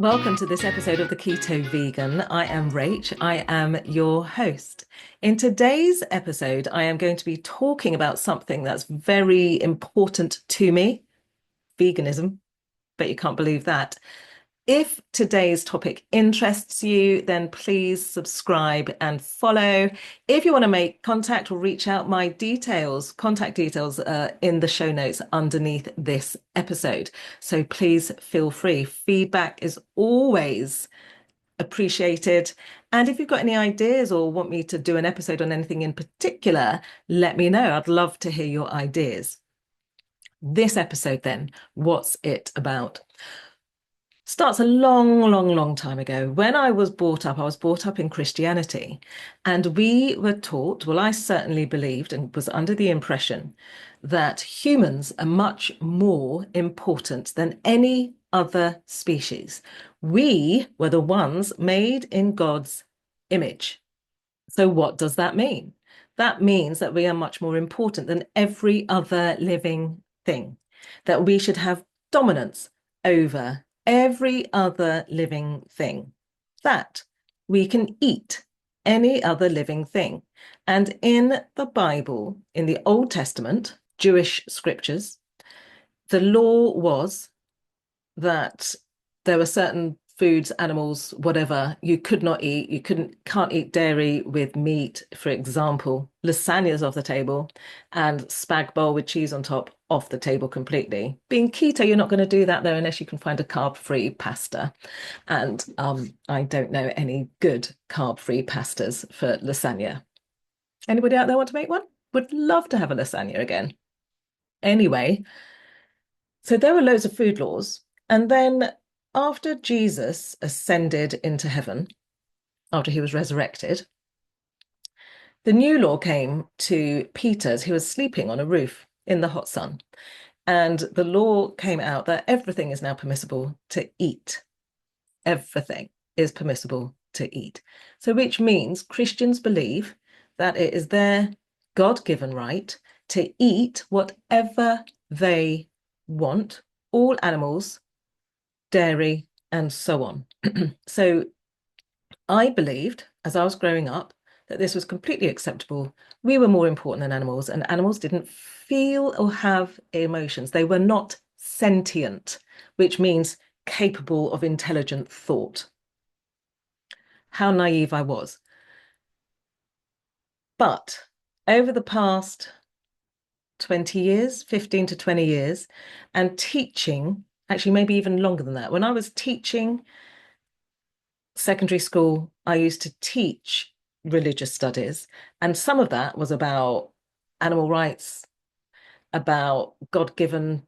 Welcome to this episode of the Keto Vegan. I am Rach. I am your host. In today's episode, I am going to be talking about something that's very important to me, veganism. Bet you can't believe that. If today's topic interests you, then please subscribe and follow. If you want to make contact or reach out, my contact details are in the show notes underneath this episode. So please feel free. Feedback is always appreciated. And if you've got any ideas or want me to do an episode on anything in particular, let me know. I'd love to hear your ideas. This episode, then, what's it about? Starts a long time ago. When I was brought up, I was brought up in Christianity, and we were taught, well, I certainly believed and was under the impression that humans are much more important than any other species. We were the ones made in God's image. So what does that mean? That means that we are much more important than every other living thing, that we should have dominance over every other living thing, that we can eat any other living thing. And in the Bible, in the Old Testament, Jewish scriptures, the law was that there were certain foods, animals, whatever, you could not eat. You can't eat dairy with meat, for example. Lasagna's off the table and spag bowl with cheese on top off the table completely. Being keto, you're not going to do that though, unless you can find a carb-free pasta. And I don't know any good carb-free pastas for lasagna. Anybody out there want to make one? Would love to have a lasagna again. Anyway, so there were loads of food laws. And then after Jesus ascended into heaven, after he was resurrected, the new law came to Peter's, who was sleeping on a roof in the hot sun. And the law came out that everything is now permissible to eat. Everything is permissible to eat. So, which means Christians believe that it is their God-given right to eat whatever they want, all animals, dairy, and so on. So I believed, as I was growing up, that this was completely acceptable. We were more important than animals, and animals didn't feel or have emotions. They were not sentient, which means capable of intelligent thought. How naive I was. But over the past 20 years, 15 to 20 years, and teaching, actually, maybe even longer than that, when I was teaching secondary school, I used to teach religious studies, and some of that was about animal rights, about God-given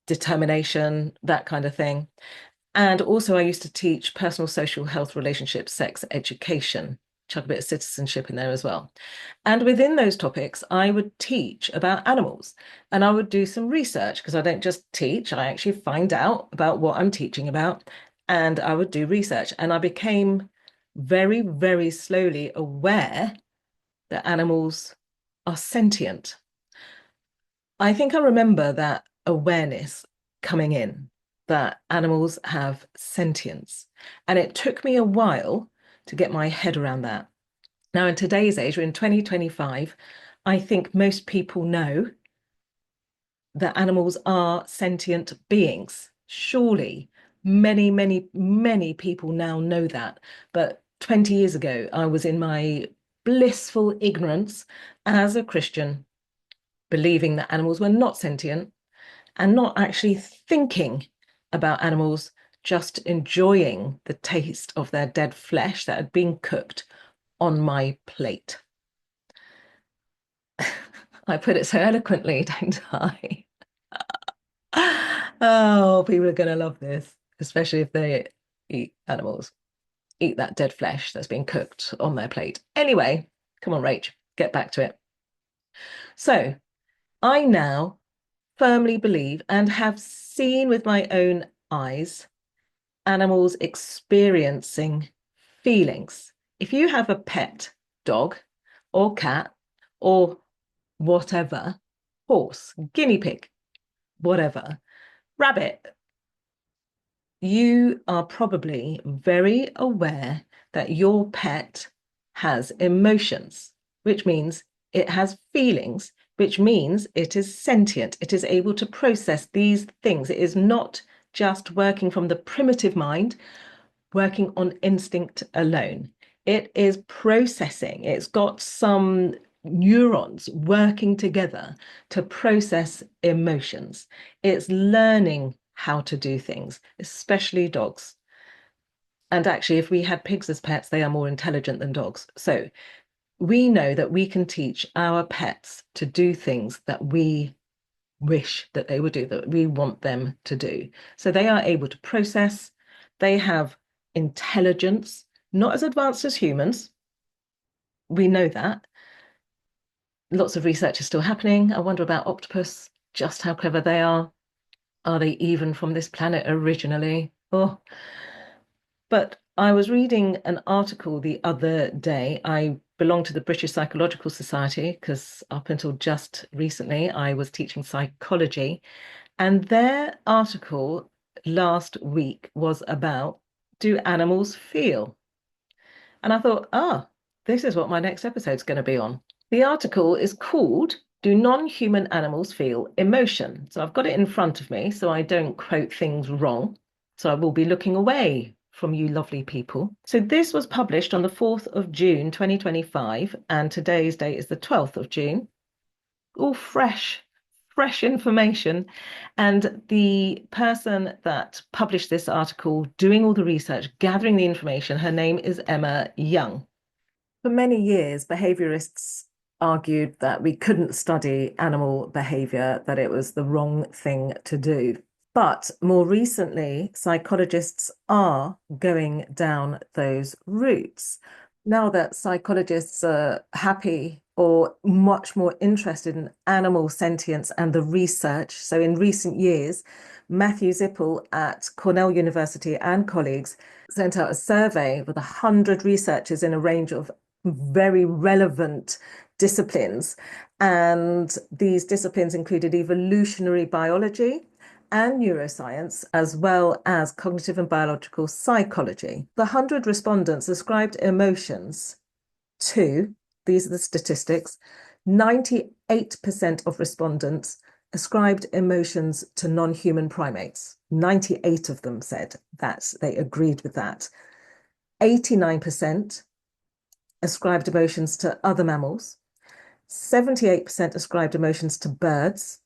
determination, that kind of thing. And also, I used to teach personal, social, health, relationships, sex, education, chuck a bit of citizenship in there as well. And within those topics, I would teach about animals and I would do some research because I don't just teach, I actually find out about what I'm teaching about and I would do research. And I became very slowly aware that animals are sentient. I think I remember that awareness coming in that animals have sentience. And it took me a while to get my head around that. Now, in today's age, we're in 2025, I think most people know that animals are sentient beings. Surely, many people now know that. But 20 years ago, I was in my blissful ignorance as a Christian, believing that animals were not sentient and not actually thinking about animals, just enjoying the taste of their dead flesh that had been cooked on my plate. I put it so eloquently, don't I? Oh, people are going to love this, especially if they eat animals, eat that dead flesh that's been cooked on their plate. Anyway, come on, Rach, get back to it. So I now firmly believe and have seen with my own eyes animals experiencing feelings. If you have a pet dog or cat or whatever, horse, guinea pig, whatever, rabbit, You are probably very aware that your pet has emotions, which means it has feelings, which means it is sentient. It is able to process these things. It is not just working from the primitive mind, working on instinct alone. It is processing. It's got some neurons working together to process emotions. It's learning how to do things, especially dogs. And actually, if we had pigs as pets, they are more intelligent than dogs. So we know that we can teach our pets to do things that we wish that they would do, that we want them to do. So they are able to process, they have intelligence, not as advanced as humans. We know that. Lots of research is still happening. I wonder about octopus, just how clever they are. Are they even from this planet originally? Oh, but I was reading an article the other day. I belong to the British Psychological Society because up until just recently, I was teaching psychology. And their article last week was about, do animals feel? And I thought, this is what my next episode's going to be on. The article is called, Do Non-Human Animals Feel Emotion? So I've got it in front of me so I don't quote things wrong. So I will be looking away from you lovely people. So this was published on the 4th of June, 2025, and today's date is the 12th of June. All fresh information. And the person that published this article, doing all the research, gathering the information, her name is Emma Young. For many years, behaviorists argued that we couldn't study animal behavior, that it was the wrong thing to do. But more recently, psychologists are going down those routes. Now that psychologists are happy or much more interested in animal sentience and the research. So in recent years, Matthew Zippel at Cornell University and colleagues sent out a survey with 100 researchers in a range of very relevant disciplines. And these disciplines included evolutionary biology and neuroscience, as well as cognitive and biological psychology. The 100 respondents ascribed emotions to, these are the statistics, 98% of respondents ascribed emotions to non-human primates. 98 of them said that they agreed with that. 89% ascribed emotions to other mammals. 78% ascribed emotions to birds.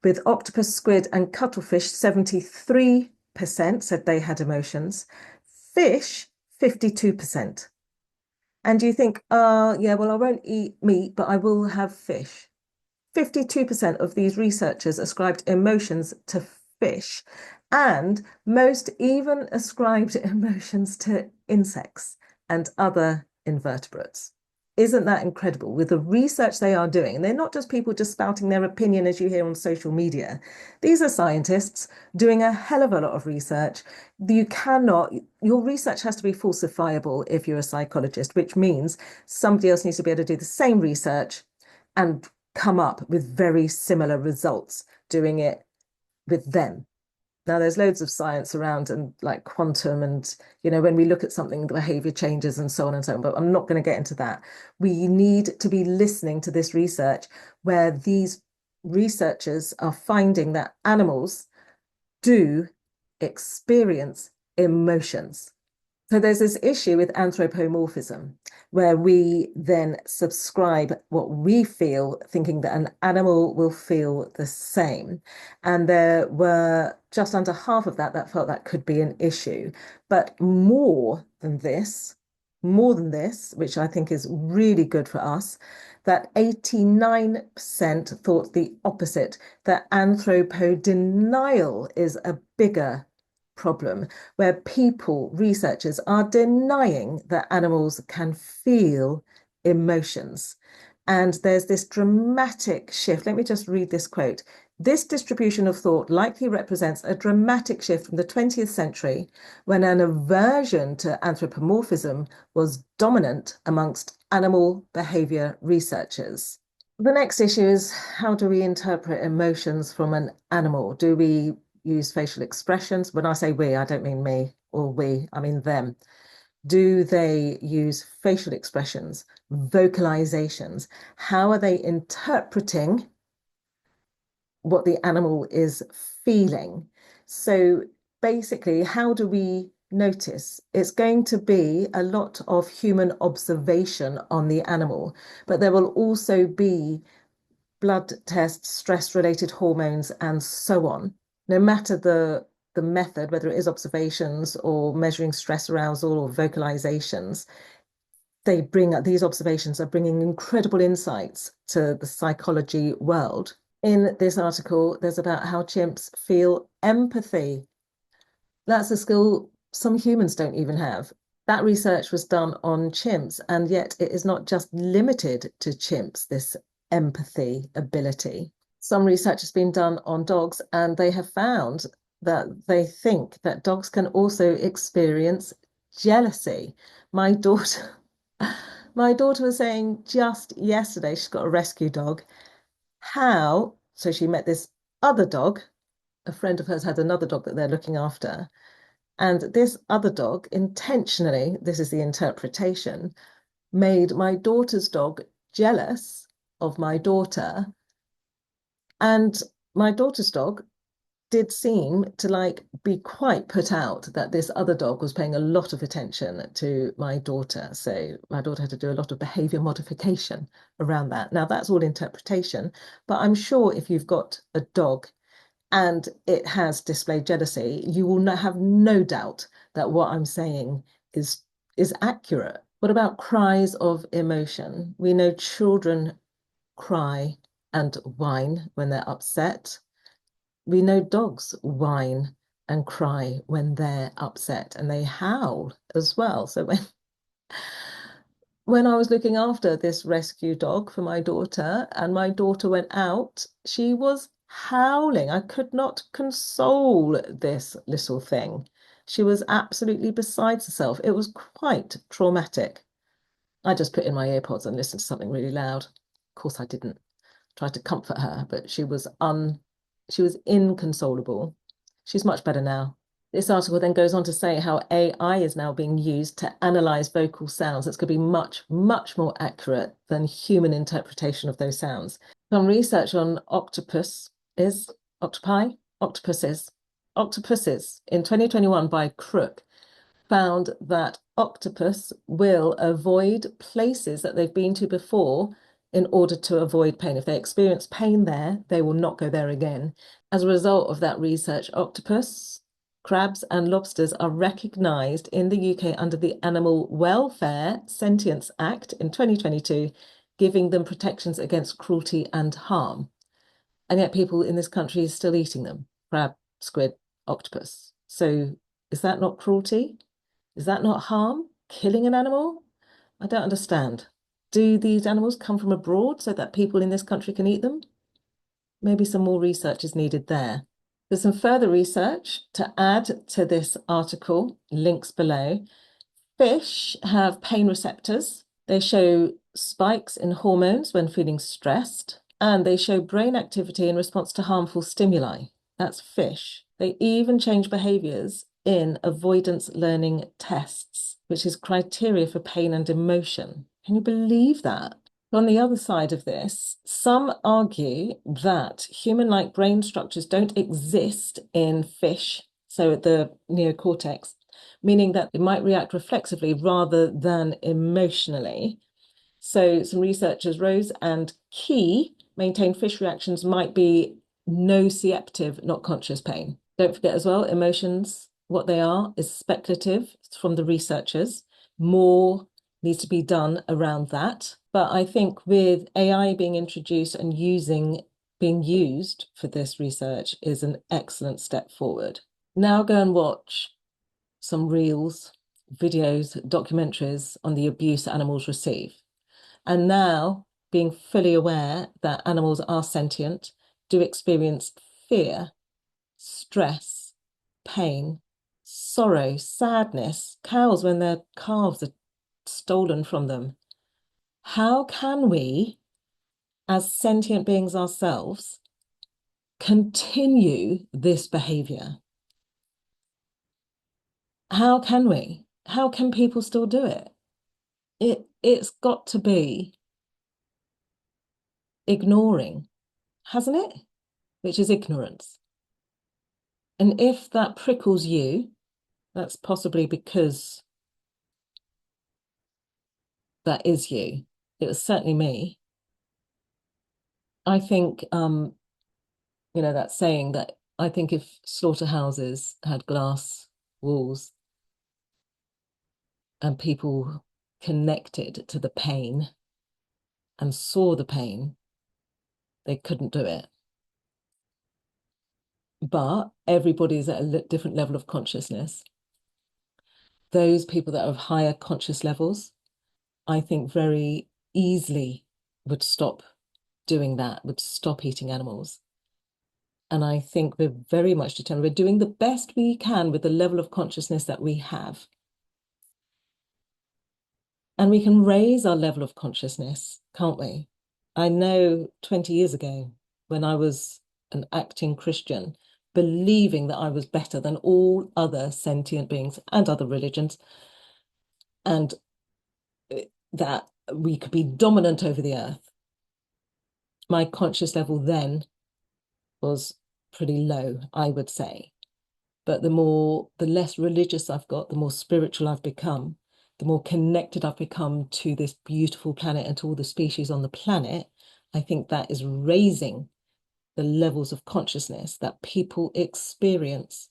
With octopus, squid, and cuttlefish, 73% said they had emotions. Fish, 52%. And you think, yeah, well, I won't eat meat, but I will have fish. 52% of these researchers ascribed emotions to fish, and most even ascribed emotions to insects and other invertebrates. Isn't that incredible? With the research they are doing, and they're not just people just spouting their opinion as you hear on social media. These are scientists doing a hell of a lot of research. Your research has to be falsifiable if you're a psychologist, which means somebody else needs to be able to do the same research and come up with very similar results doing it with them. Now, there's loads of science around and like quantum and, when we look at something, the behavior changes and so on and so on, but I'm not going to get into that. We need to be listening to this research where these researchers are finding that animals do experience emotions. So there's this issue with anthropomorphism, where we then subscribe what we feel, thinking that an animal will feel the same. And there were just under half of that felt that could be an issue. But more than this, which I think is really good for us, that 89% thought the opposite, that anthropodenial is a bigger problem, where researchers are denying that animals can feel emotions. And there's this dramatic shift. Let me just read this quote. This distribution of thought likely represents a dramatic shift from the 20th century when an aversion to anthropomorphism was dominant amongst animal behavior researchers. The next issue is, how do we interpret emotions from an animal? Do we use facial expressions? When I say we, I don't mean me or we, I mean them. Do they use facial expressions, vocalizations? How are they interpreting what the animal is feeling? So basically, how do we notice? It's going to be a lot of human observation on the animal, but there will also be blood tests, stress-related hormones, and so on. No matter the method, whether it is observations or measuring stress arousal or vocalizations, these observations are bringing incredible insights to the psychology world. In this article, there's about how chimps feel empathy. That's a skill some humans don't even have. That research was done on chimps, and yet it is not just limited to chimps, this empathy ability. Some research has been done on dogs, and they have found that they think that dogs can also experience jealousy. My daughter, my daughter was saying just yesterday, she's got a rescue dog, so she met this other dog. A friend of hers had another dog that they're looking after. And this other dog intentionally, this is the interpretation, made my daughter's dog jealous of my daughter. And my daughter's dog did seem to be quite put out that this other dog was paying a lot of attention to my daughter. So my daughter had to do a lot of behavior modification around that. Now that's all interpretation, but I'm sure if you've got a dog and it has displayed jealousy, you will have no doubt that what I'm saying is accurate. What about cries of emotion? We know children cry and whine when they're upset. We know dogs whine and cry when they're upset, and they howl as well. So when I was looking after this rescue dog for my daughter, and my daughter went out, she was howling. I could not console this little thing. She was absolutely beside herself. It was quite traumatic. I just put in my earpods and listened to something really loud. Of course, I didn't. Tried to comfort her, but she was inconsolable. She's much better now. This article then goes on to say how AI is now being used to analyze vocal sounds. That's going to be much, much more accurate than human interpretation of those sounds. Some research on octopuses in 2021 by Crook found that octopus will avoid places that they've been to before in order to avoid pain. If they experience pain there, they will not go there again. As a result of that research, octopus, crabs, and lobsters are recognised in the UK under the Animal Welfare Sentience Act in 2022, giving them protections against cruelty and harm. And yet people in this country are still eating them, crab, squid, octopus. So is that not cruelty? Is that not harm? Killing an animal? I don't understand. Do these animals come from abroad so that people in this country can eat them? Maybe some more research is needed there. There's some further research to add to this article, links below. Fish have pain receptors. They show spikes in hormones when feeling stressed, and they show brain activity in response to harmful stimuli. That's fish. They even change behaviors in avoidance learning tests, which is criteria for pain and emotion. Can you believe that? On the other side of this, some argue that human-like brain structures don't exist in fish, so at the neocortex, meaning that it might react reflexively rather than emotionally. So some researchers, Rose and Key, maintain fish reactions might be nociceptive, not conscious pain. Don't forget as well, emotions, what they are is speculative from the researchers. More needs to be done around that. But I think with AI being introduced and being used for this research is an excellent step forward. Now go and watch some reels, videos, documentaries on the abuse animals receive. And now being fully aware that animals are sentient, do experience fear, stress, pain, sorrow, sadness, cows when their calves are stolen from them. How can we, as sentient beings ourselves, continue this behavior? How can we? How can people still do it? It's got to be ignoring, hasn't it? Which is ignorance. And if that prickles you, that's possibly because that is you. It was certainly me. I think, that saying that I think if slaughterhouses had glass walls and people connected to the pain and saw the pain, they couldn't do it. But everybody's at a different level of consciousness. Those people that are of higher conscious levels, I think very easily would stop doing that, would stop eating animals. And I think we're very much determined. We're doing the best we can with the level of consciousness that we have. And we can raise our level of consciousness, can't we? I know 20 years ago, when I was an acting Christian, believing that I was better than all other sentient beings and other religions, and that we could be dominant over the earth. My conscious level then was pretty low, I would say. But the less religious I've got, the more spiritual I've become, the more connected I've become to this beautiful planet and to all the species on the planet. I think that is raising the levels of consciousness that people experience.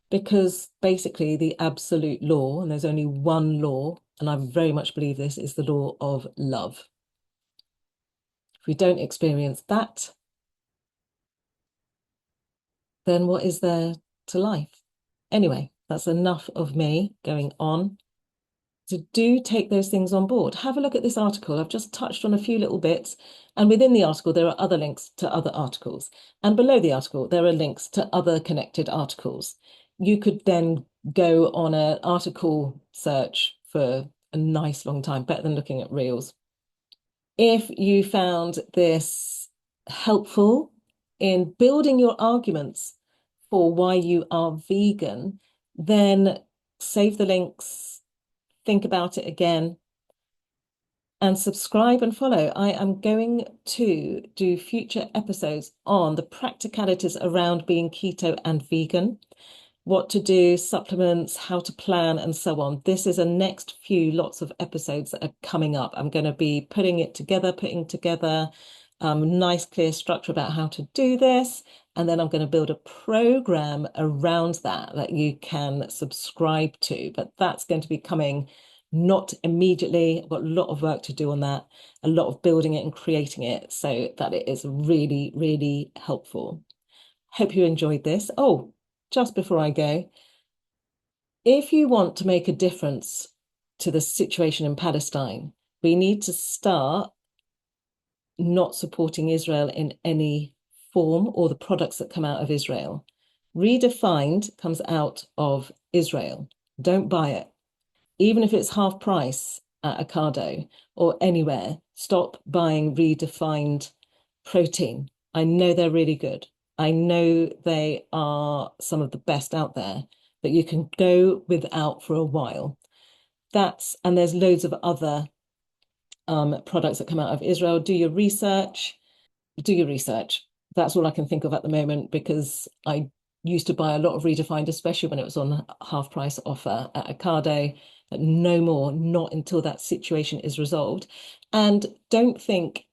Because basically the absolute law, and there's only one law, and I very much believe this, is the law of love. If we don't experience that, then what is there to life? Anyway, that's enough of me going on. So do take those things on board. Have a look at this article. I've just touched on a few little bits. And within the article, there are other links to other articles. And below the article, there are links to other connected articles. You could then go on an article search for a nice long time, better than looking at reels. If you found this helpful in building your arguments for why you are vegan, then save the links, think about it again, and subscribe and follow. I am going to do future episodes on the practicalities around being keto and vegan, what to do, supplements, how to plan, and so on. This is a next few lots of episodes that are coming up. I'm going to be putting together nice, clear structure about how to do this. And then I'm going to build a program around that you can subscribe to. But that's going to be coming not immediately. I've got a lot of work to do on that, a lot of building it and creating it so that it is really, really helpful. Hope you enjoyed this. Oh, just before I go, if you want to make a difference to the situation in Palestine, we need to start not supporting Israel in any form or the products that come out of Israel. Redefined comes out of Israel. Don't buy it. Even if it's half price at Ocado or anywhere, stop buying Redefined protein. I know they're really good. I know they are some of the best out there, but you can go without for a while. And there's loads of other products that come out of Israel. Do your research. That's all I can think of at the moment, because I used to buy a lot of Redefined, especially when it was on half price offer at Ocado, but no more, not until that situation is resolved. And don't think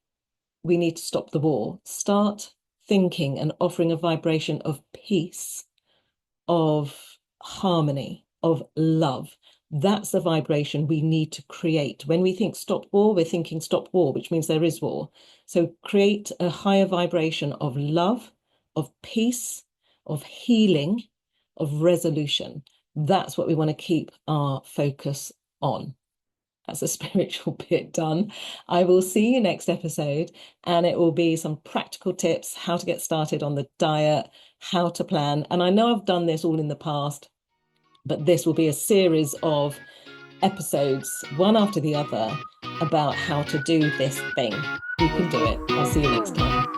we need to stop the war. Start thinking and offering a vibration of peace, of harmony, of love. That's the vibration we need to create. When we think stop war, we're thinking stop war, which means there is war. So create a higher vibration of love, of peace, of healing, of resolution. That's what we want to keep our focus on. That's a spiritual bit done. I will see you next episode, and it will be some practical tips, how to get started on the diet, how to plan. And I know I've done this all in the past, but this will be a series of episodes, one after the other, about how to do this thing. You can do it. I'll see you next time.